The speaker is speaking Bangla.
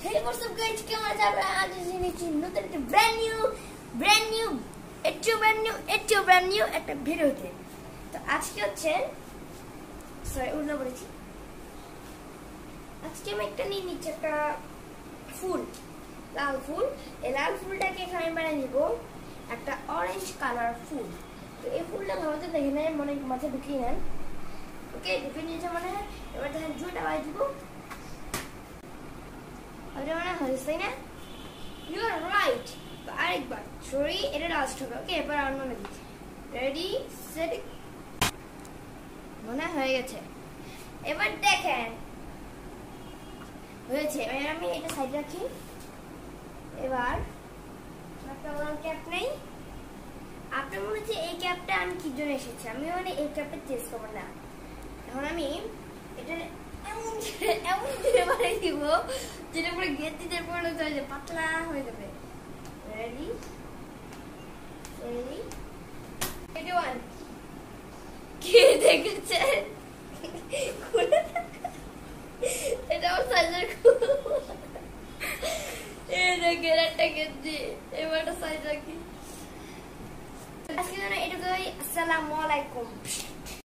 Hey, what's up guys? কেমন আছেন আপনারা? আজ জেনেছি নতুন একটা brand new একটা ভিডিওতে। তো আজকে হচ্ছে উল্টো বলেছি। আজকে আমি একটা নিয়ে নিচ্ছি একটা ফুল, লাল ফুল। এই লাল ফুলটাকে এখানে বানিয়ে নিব একটা অরেঞ্জ কালার ফুল। তো এই ফুলটা ভালো করে দেখে নেন, মনে মাথায় ঢুকিয়ে নেন। ওকে, ঢুকিয়ে নিয়েছে মনে হয়। এবার দেখেন জুটা বাই দিব। You are right. আরেকবার সরি, এটা লাস্ট হবে। ওকে, এবার আর মনে দিচ্ছি। রেডি সেট, মনে হয়ে গেছে। এবার দেখেন হয়েছে। এবার আমি এটা সাইড রাখি। এবার একটা ক্যাপ নেই। আপনার মনে হচ্ছে এই ক্যাপটা আমি কি জন্য এসেছি, আমি মানে এই ক্যাপটা চেঞ্জ করবো না। এখন আমি এটা এমন ধীরে বানিয়ে দিব যেটা পরে গেঁথে পড়লে চলে পাতলা হয়ে যাবে। Ready ready ready one. কে দেখেছে এটা আমার সাইজের এই দেখেন একটা গেঁথে। এবার একটা সাইজ রাখি। আজকে জন্য এটুকুই। আসসালামু আলাইকুম।